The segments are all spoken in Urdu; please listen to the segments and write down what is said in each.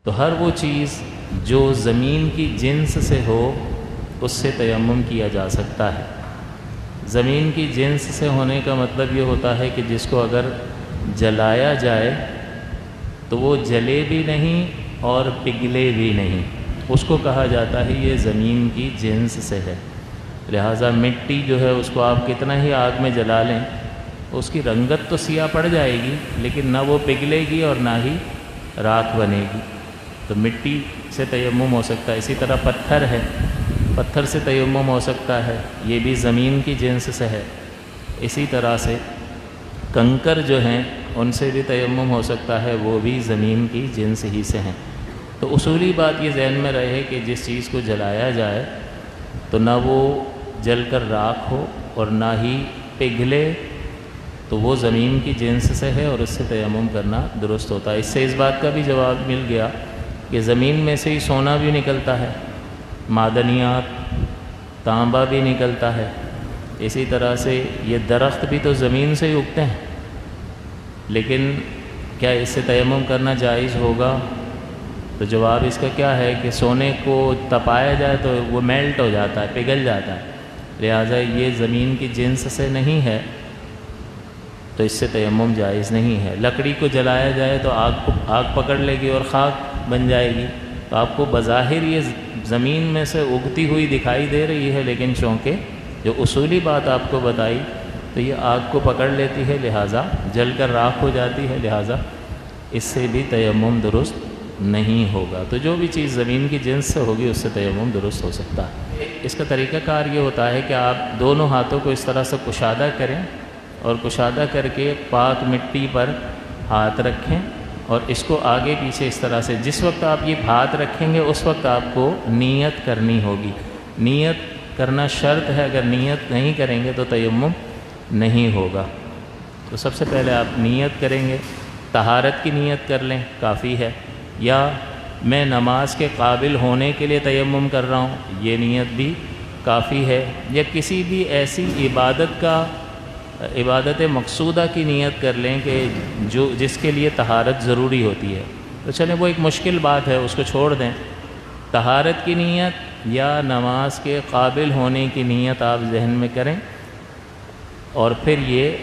تو ہر وہ چیز جو زمین کی جنس سے ہو اس سے تیمم کیا جا سکتا ہے۔ زمین کی جنس سے ہونے کا مطلب یہ ہوتا ہے کہ جس کو اگر جلایا جائے تو وہ جلے بھی نہیں اور پگھلے بھی نہیں، اس کو کہا جاتا ہے یہ زمین کی جنس سے ہے۔ لہٰذا مٹی جو ہے اس کو آپ کتنا ہی آگ میں جلا لیں اس کی رنگت تو سیاہ پڑ جائے گی، لیکن نہ وہ پگھلے گی اور نہ ہی راکھ بنے گی۔ تو مٹی سے تیمم ہو سکتا ہے، اسی طرح پتھر ہے، پتھر سے تیمم ہو سکتا ہے، یہ بھی زمین کی جنس سے ہے۔ اسی طرح سے کنکر جو ہیں ان سے بھی تیمم ہو سکتا ہے، وہ بھی زمین کی جنس ہی سے ہیں۔ تو اصولی بات یہ ذہن میں رہے کہ جس چیز کو جلایا جائے تو نہ وہ جل کر راکھ ہو اور نہ ہی پگھلے، تو وہ زمین کی جنس سے ہے اور اس سے تیمم کرنا درست ہوتا ہے۔ اس سے اس بات کا بھی جواب مل گیا کہ زمین میں سے ہی سونا بھی نکلتا ہے، معدنیات، تانبا بھی نکلتا ہے، اسی طرح سے یہ درخت بھی تو زمین سے ہی اگتے ہیں، لیکن کیا اس سے تیمم کرنا جائز ہوگا؟ تو جواب اس کا کیا ہے کہ سونے کو تپایا جائے تو وہ میلٹ ہو جاتا ہے، پگھل جاتا ہے، لہٰذا یہ زمین کی جنس سے نہیں ہے تو اس سے تیمم جائز نہیں ہے۔ لکڑی کو جلایا جائے تو آگ پکڑ لے گی اور خاک بن جائے گی، تو آپ کو بظاہر یہ زمین میں سے اگتی ہوئی دکھائی دے رہی ہے، لیکن چونکہ جو اصولی بات آپ کو بتائی تو یہ آگ کو پکڑ لیتی ہے، لہٰذا جل کر راکھ ہو جاتی ہے، لہٰذا اس سے بھی تیمم درست نہیں ہوگا۔ تو جو بھی چیز زمین کی جنس سے ہوگی اس سے تیمم درست ہو سکتا ہے۔ اس کا طریقہ کار یہ ہوتا ہے کہ آپ دونوں ہاتھوں کو اس طرح سے کشادہ کریں اور کشادہ کر کے پاک مٹی پر ہاتھ رکھیں اور اس کو آگے پیچھے اس طرح سے، جس وقت آپ یہ ہاتھ رکھیں گے اس وقت آپ کو نیت کرنی ہوگی۔ نیت کرنا شرط ہے، اگر نیت نہیں کریں گے تو تیمم نہیں ہوگا۔ تو سب سے پہلے آپ نیت کریں گے، طہارت کی نیت کر لیں کافی ہے، یا میں نماز کے قابل ہونے کے لیے تیمم کر رہا ہوں یہ نیت بھی کافی ہے، یا کسی بھی ایسی عبادت مقصودہ کی نیت کر لیں کہ جس کے لیے طہارت ضروری ہوتی ہے۔ تو چلیں وہ ایک مشکل بات ہے، اس کو چھوڑ دیں۔ طہارت کی نیت یا نماز کے قابل ہونے کی نیت آپ ذہن میں کریں، اور پھر یہ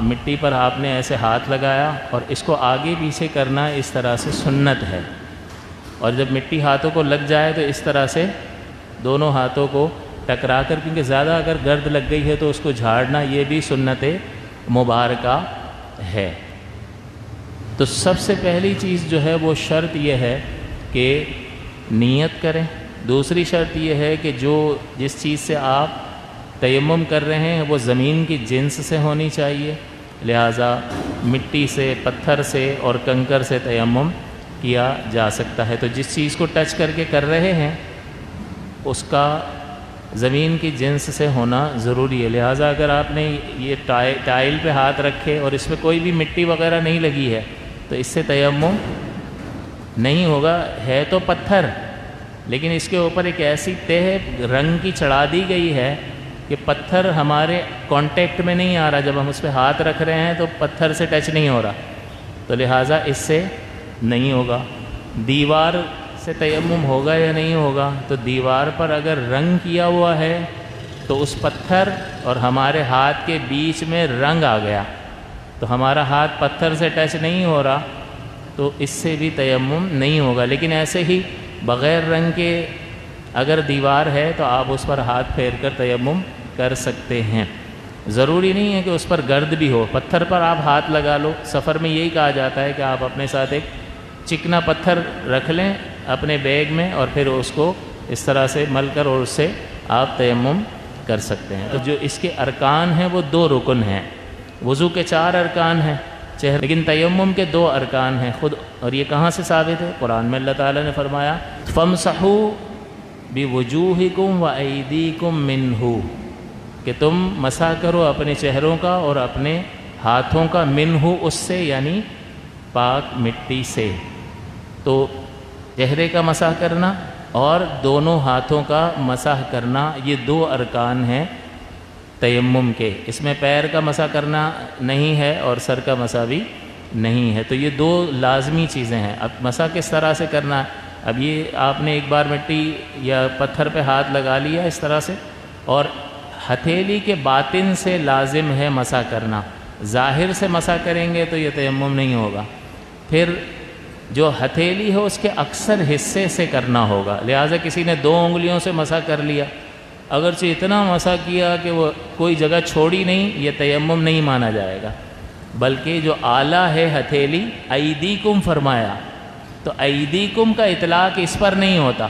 مٹی پر آپ نے ایسے ہاتھ لگایا اور اس کو آگے پیچھے کرنا اس طرح سے سنت ہے، اور جب مٹی ہاتھوں کو لگ جائے تو اس طرح سے دونوں ہاتھوں کو ٹکرا کر، کیونکہ زیادہ اگر گرد لگ گئی ہے تو اس کو جھاڑنا یہ بھی سنت مبارکہ ہے۔ تو سب سے پہلی چیز جو ہے وہ شرط یہ ہے کہ نیت کریں۔ دوسری شرط یہ ہے کہ جس چیز سے آپ تیمم کر رہے ہیں وہ زمین کی جنس سے ہونی چاہیے، لہٰذا مٹی سے، پتھر سے اور کنکر سے تیمم کیا جا سکتا ہے۔ تو جس چیز کو ٹچ کر کے کر رہے ہیں اس کا زمین کی جنس سے ہونا ضروری ہے، لہٰذا اگر آپ نے یہ ٹائل پہ ہاتھ رکھے اور اس میں کوئی بھی مٹی وغیرہ نہیں لگی ہے تو اس سے تیمم نہیں ہوگا۔ ہے تو پتھر، لیکن اس کے اوپر ایک ایسی تہ رنگ کی چڑھا دی گئی ہے کہ پتھر ہمارے کانٹیکٹ میں نہیں آ رہا، جب ہم اس پہ ہاتھ رکھ رہے ہیں تو پتھر سے ٹچ نہیں ہو رہا، تو لہٰذا اس سے نہیں ہوگا۔ دیوار سے تیمم ہوگا یا نہیں ہوگا؟ تو دیوار پر اگر رنگ کیا ہوا ہے تو اس پتھر اور ہمارے ہاتھ کے بیچ میں رنگ آ گیا تو ہمارا ہاتھ پتھر سے ٹچ نہیں ہو رہا، تو اس سے بھی تیمم نہیں ہوگا۔ لیکن ایسے ہی بغیر رنگ کے اگر دیوار ہے تو آپ اس پر ہاتھ پھیر کر تیمم کر سکتے ہیں۔ ضروری نہیں ہے کہ اس پر گرد بھی ہو، پتھر پر آپ ہاتھ لگا لو۔ سفر میں یہی کہا جاتا ہے کہ آپ اپنے ساتھ ایک چکنا پتھر رکھ لیں اپنے بیگ میں اور پھر اس کو اس طرح سے مل کر اور اس سے آپ تیمم کر سکتے ہیں۔ تو جو اس کے ارکان ہیں وہ 2 رکن ہیں۔ وضو کے 4 ارکان ہیں لیکن تیمم کے 2 ارکان ہیں خود، اور یہ کہاں سے ثابت ہے؟ قرآن میں اللہ تعالیٰ نے فرمایا فَامْسَحُوا بِوُجُوهِكُمْ وَأَيْدِيكُمْ مِنْهُ، کہ تم مسح کرو اپنے چہروں کا اور اپنے ہاتھوں کا، منہ اس سے یعنی پاک مٹی سے۔ تو چہرے کا مسح کرنا اور دونوں ہاتھوں کا مسح کرنا یہ 2 ارکان ہیں تیمم کے۔ اس میں پیر کا مسح کرنا نہیں ہے اور سر کا مسح بھی نہیں ہے۔ تو یہ دو لازمی چیزیں ہیں۔ اب مسح کس طرح سے کرنا ہے؟ اب یہ آپ نے ایک بار مٹی یا پتھر پہ ہاتھ لگا لیا اس طرح سے، اور ہتھیلی کے باطن سے لازم ہے مسح کرنا، ظاہر سے مسح کریں گے تو یہ تیمم نہیں ہوگا۔ پھر جو ہتھیلی ہے اس کے اکثر حصے سے کرنا ہوگا، لہٰذا کسی نے 2 انگلیوں سے مسح کر لیا، اگرچہ اتنا مسح کیا کہ وہ کوئی جگہ چھوڑی نہیں، یہ تیمم نہیں مانا جائے گا، بلکہ جو آلہ ہے ہتھیلی، ایدیکم فرمایا، تو ایدیکم کا اطلاق اس پر نہیں ہوتا،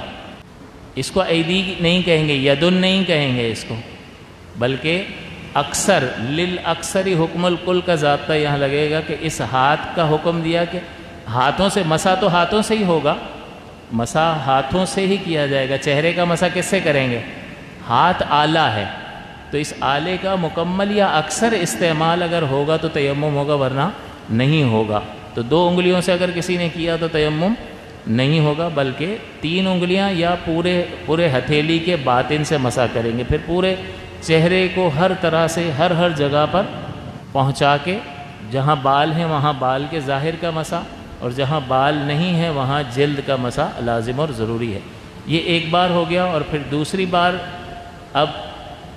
اس کو ایدی نہیں کہیں گے، یدن نہیں کہیں گے اس کو، بلکہ اکثر للاکثری حکم الکل کا ضابطہ یہاں لگے گا کہ اس ہاتھ کا حکم دیا کہ ہاتھوں سے مسح، تو ہاتھوں سے ہی ہوگا، مسح ہاتھوں سے ہی کیا جائے گا۔ چہرے کا مسح کس سے کریں گے؟ ہاتھ آلہ ہے، تو اس آلے کا مکمل یا اکثر استعمال اگر ہوگا تو تیمم ہوگا، ورنہ نہیں ہوگا۔ تو 2 انگلیوں سے اگر کسی نے کیا تو تیمم نہیں ہوگا، بلکہ 3 انگلیاں یا پورے ہتھیلی کے باطن سے مسح کریں گے، پھر پورے چہرے کو ہر طرح سے ہر جگہ پر پہنچا کے، جہاں بال ہیں وہاں بال کے ظاہر کا مسح، اور جہاں بال نہیں ہیں وہاں جلد کا مسح لازم اور ضروری ہے۔ یہ ایک بار ہو گیا، اور پھر دوسری بار اب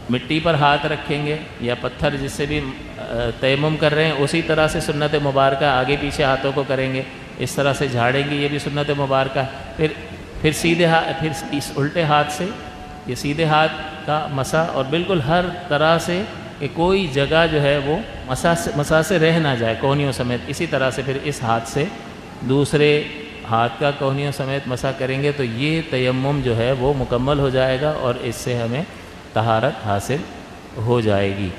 مٹی پر ہاتھ رکھیں گے یا پتھر جس سے بھی تیمم کر رہے ہیں، اسی طرح سے سنت مبارکہ آگے پیچھے ہاتھوں کو کریں گے، اس طرح سے جھاڑیں گے، یہ بھی سنت مبارکہ۔ پھر سیدھے ہاتھ، پھر اس الٹے ہاتھ سے یہ سیدھے ہاتھ کا مسح، اور بالکل ہر طرح سے کہ کوئی جگہ جو ہے وہ مسح سے رہ نہ جائے، کونیوں سمیت۔ اسی طرح سے پھر اس ہاتھ سے دوسرے ہاتھ کا کونیوں سمیت مسح کریں گے، تو یہ تیمم جو ہے وہ مکمل ہو جائے گا، اور اس سے ہمیں طہارت حاصل ہو جائے گی۔